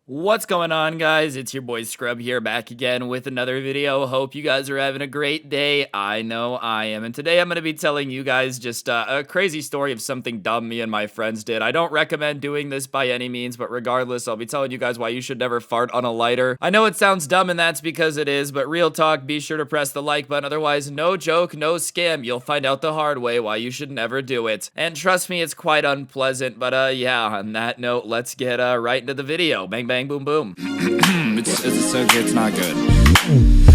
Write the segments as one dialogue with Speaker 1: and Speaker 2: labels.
Speaker 1: What's going on, guys? It's your boy Scrub here, back again with another video. Hope you guys are having a great day. I know I am. And today I'm going to be telling you guys just a crazy story of something dumb me and my friends did. I don't recommend doing this by any means, but regardless, I'll be telling you guys why you should never fart on a lighter. I know it sounds dumb, and that's because it is, but real talk, be sure to press the like button. Otherwise, no joke, no scam. You'll find out the hard way why you should never do it. And trust me, it's quite unpleasant, but yeah, on that note, let's get right into the video. Bang, bang, boom, boom.
Speaker 2: It's okay, it's not good.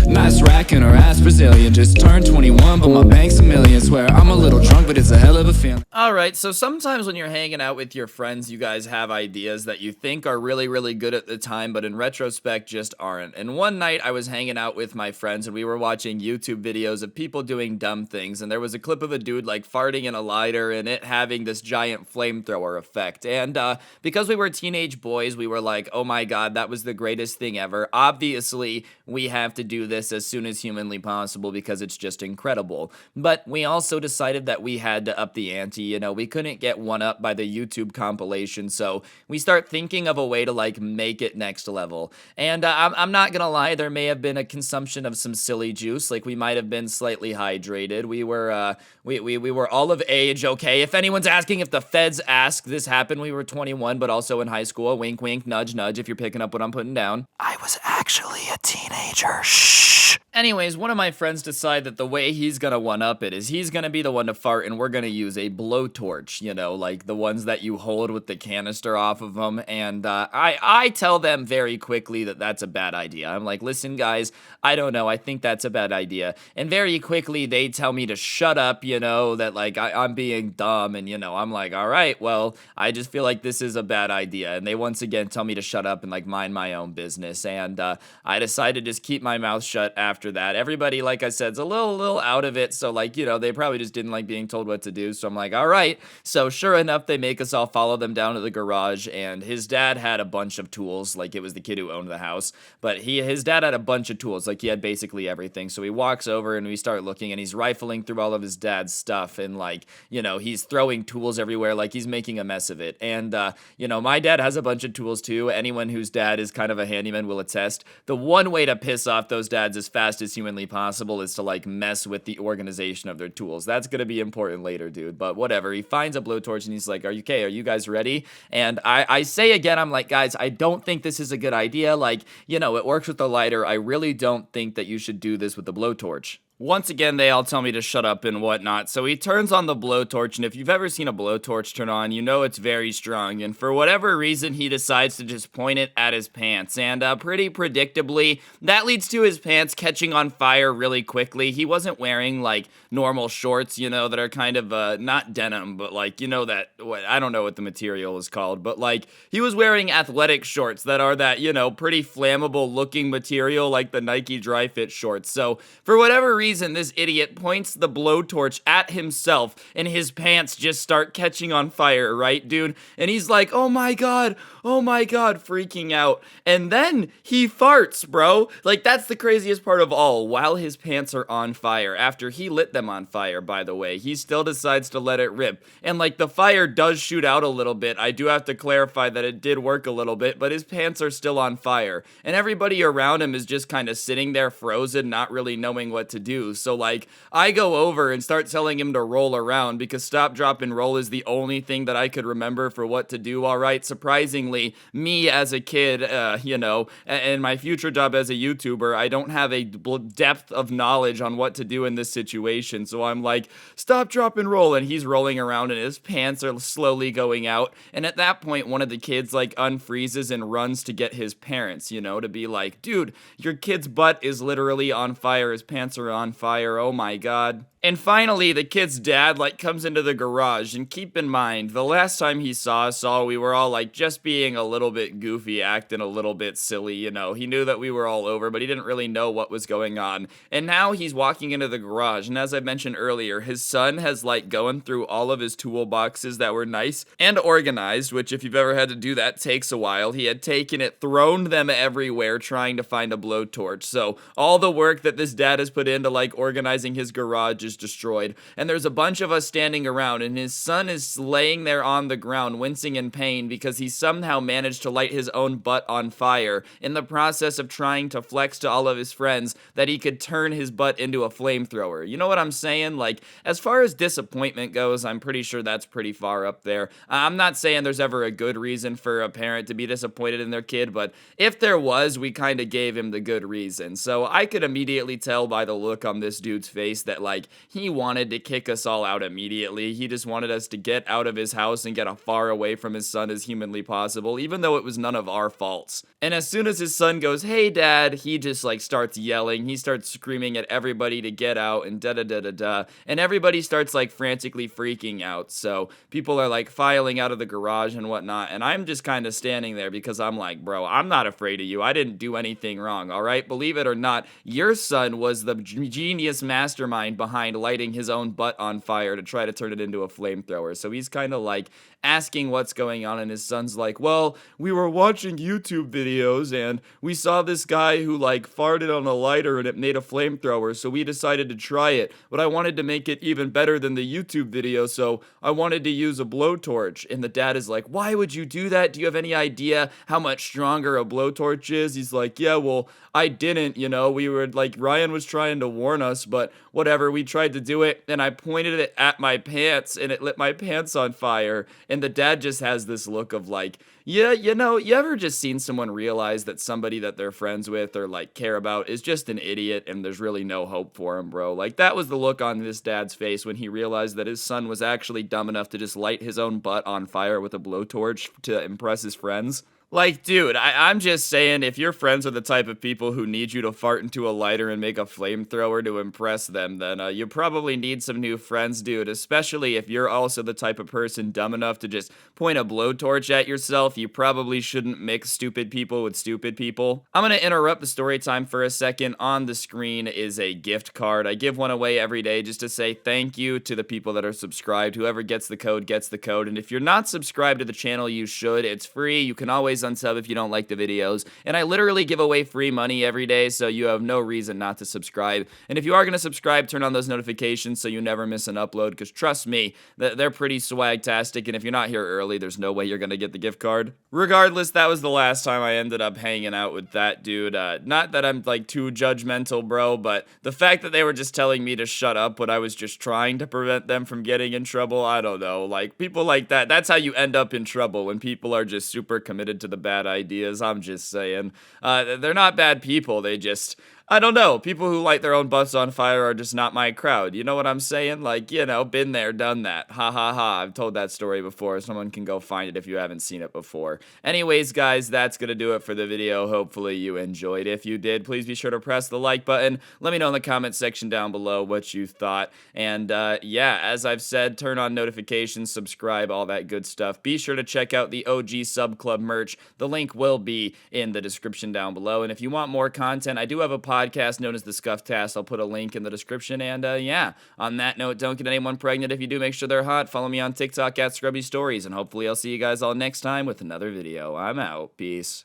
Speaker 2: Nice rack in her ass Brazilian. Just turned 21, but my bank's a million. Swear I'm a little drunk, but it's a hell of a feeling.
Speaker 1: Alright, so sometimes when you're hanging out with your friends, you guys have ideas that you think are really, really good at the time, but in retrospect just aren't. And one night I was hanging out with my friends and we were watching YouTube videos of people doing dumb things, and there was a clip of a dude like farting in a lighter and it having this giant flamethrower effect. And because we were teenage boys, we were like, oh my god, that was the greatest thing ever. Obviously, we have to do this as soon as humanly possible because it's just incredible. But we also decided that we had to up the ante. You know, we couldn't get one up by the YouTube compilation, so we start thinking of a way to like make it next level. And I'm not gonna lie, there may have been a consumption of some silly juice. Like we might have been slightly hydrated. We were we were all of age. Okay, if anyone's asking if the feds ask, this happened. We were 21, but also in high school. Wink, wink, nudge, nudge. If you're picking up what I'm putting down.
Speaker 2: I was actually a teenager. Shh.
Speaker 1: Anyways, one of my friends decided that the way he's gonna one-up it is he's gonna be the one to fart, and we're gonna use a blowtorch, you know, like the ones that you hold with the canister off of them. And I tell them very quickly that that's a bad idea. I'm like, listen, guys, I don't know, I think that's a bad idea. And very quickly they tell me to shut up, you know, that like I'm being dumb, and you know, I'm like, all right, well, I just feel like this is a bad idea. And they once again tell me to shut up and like mind my own business. And I decided to just keep my mouth shut after that. Everybody, like I said, is a little out of it, so like, you know, they probably just didn't like being told what to do. So I'm like, all right. So sure enough, they make us all follow them down to the garage, and his dad had a bunch of tools. Like, it was the kid who owned the house, but his dad had a bunch of tools. Like, he had basically everything. So he walks over and we start looking, and he's rifling through all of his dad's stuff, and like, you know, he's throwing tools everywhere, like he's making a mess of it. And you know, my dad has a bunch of tools too. Anyone whose dad is kind of a handyman will attest. The one way to piss off those dads as fast as humanly possible is to like mess with the organization of their tools. That's gonna be important later, dude, but whatever. He finds a blowtorch and he's like, are you guys ready? And I say again, I'm like, guys, I don't think this is a good idea. Like, you know, it works with the lighter. I really don't think that you should do this with the blowtorch. Once again, they all tell me to shut up and whatnot, so he turns on the blowtorch, and if you've ever seen a blowtorch turn on, you know it's very strong, and for whatever reason, he decides to just point it at his pants, and pretty predictably, that leads to his pants catching on fire really quickly. He wasn't wearing, like, normal shorts, you know, that are kind of, not denim, but, like, you know that, I don't know what the material is called, but, like, he was wearing athletic shorts that are that, you know, pretty flammable-looking material, like the Nike Dry Fit shorts, so, for whatever reason, this idiot points the blowtorch at himself, and his pants just start catching on fire, right, dude? And he's like, oh my god, freaking out. And then he farts, bro. Like, that's the craziest part of all. While his pants are on fire, after he lit them on fire, by the way, he still decides to let it rip. And, like, the fire does shoot out a little bit. I do have to clarify that it did work a little bit, but his pants are still on fire. And everybody around him is just kind of sitting there frozen, not really knowing what to do. So, like, I go over and start telling him to roll around because stop, drop, and roll is the only thing that I could remember for what to do, alright? Surprisingly, me as a kid, you know, and my future job as a YouTuber, I don't have a depth of knowledge on what to do in this situation. So I'm like, stop, drop, and roll, and he's rolling around and his pants are slowly going out. And at that point, one of the kids, like, unfreezes and runs to get his parents, you know, to be like, dude, your kid's butt is literally on fire, his pants are on fire, oh my god. And finally, the kid's dad, like, comes into the garage, and keep in mind, the last time he saw us all, we were all, like, just being a little bit goofy, acting a little bit silly, you know. He knew that we were all over, but he didn't really know what was going on. And now he's walking into the garage, and as I mentioned earlier, his son has, like, going through all of his toolboxes that were nice and organized, which if you've ever had to do that takes a while. He had taken it, thrown them everywhere, trying to find a blowtorch. So all the work that this dad has put into, like, organizing his garage is destroyed, and there's a bunch of us standing around, and his son is laying there on the ground, wincing in pain because he somehow managed to light his own butt on fire in the process of trying to flex to all of his friends that he could turn his butt into a flamethrower. You know what I'm saying? Like, as far as disappointment goes, I'm pretty sure that's pretty far up there. I'm not saying there's ever a good reason for a parent to be disappointed in their kid, but if there was, we kind of gave him the good reason. So I could immediately tell by the look on this dude's face that, like, he wanted to kick us all out immediately. He just wanted us to get out of his house and get as far away from his son as humanly possible, even though it was none of our faults. And as soon as his son goes, "Hey dad," he just like starts yelling. He starts screaming at everybody to get out and da da da da da. And everybody starts like frantically freaking out. So people are like filing out of the garage and whatnot. And I'm just kind of standing there because I'm like, bro, I'm not afraid of you. I didn't do anything wrong. All right. Believe it or not, your son was the genius mastermind behind lighting his own butt on fire to try to turn it into a flamethrower. So he's kind of like asking what's going on, and his son's like, "Well, we were watching YouTube videos and we saw this guy who like farted on a lighter and it made a flamethrower, so we decided to try it, but I wanted to make it even better than the YouTube video, so I wanted to use a blowtorch." And the dad is like, "Why would you do that? Do you have any idea how much stronger a blowtorch is?" He's like, "Yeah, well, I didn't, we were like, Ryan was trying to warn us, but whatever, we tried to do it, and I pointed it at my pants, and it lit my pants on fire." And the dad just has this look of like, yeah, you ever just seen someone realize that somebody that they're friends with or like care about is just an idiot and there's really no hope for him, bro? Like, that was the look on this dad's face when he realized that his son was actually dumb enough to just light his own butt on fire with a blowtorch to impress his friends. Like, dude, I'm just saying, if your friends are the type of people who need you to fart into a lighter and make a flamethrower to impress them, then you probably need some new friends, dude, especially if you're also the type of person dumb enough to just point a blowtorch at yourself. You probably shouldn't mix stupid people with stupid people. I'm gonna interrupt the story time for a second. On the screen is a gift card. I give one away every day just to say thank you to the people that are subscribed. Whoever gets the code gets the code, and if you're not subscribed to the channel, you should. It's free. You can always unsub if you don't like the videos, and I literally give away free money every day, so you have no reason not to subscribe. And if you are going to subscribe, turn on those notifications so you never miss an upload, because trust me, they're pretty swag-tastic, and if you're not here early, there's no way you're going to get the gift card. Regardless, that was the last time I ended up hanging out with that dude. Not that I'm like too judgmental, bro, but the fact that they were just telling me to shut up when I was just trying to prevent them from getting in trouble, I don't know. Like, people like that, that's how you end up in trouble, when people are just super committed to the bad ideas. I'm just saying. They're not bad people. They just, I don't know. People who light their own butts on fire are just not my crowd. You know what I'm saying? Like, been there, done that. Ha ha ha. I've told that story before. Someone can go find it if you haven't seen it before. Anyways, guys, that's going to do it for the video. Hopefully you enjoyed. If you did, please be sure to press the like button. Let me know in the comment section down below what you thought. And yeah, as I've said, turn on notifications, subscribe, all that good stuff. Be sure to check out the OG Sub Club merch. The link will be in the description down below. And if you want more content, I do have a podcast known as the Skuffed. I'll put a link in the description. And yeah, on that note, don't get anyone pregnant. If you do, make sure they're hot. Follow me on TikTok at Scrubby Stories, and hopefully I'll see you guys all next time with another video. I'm out. Peace.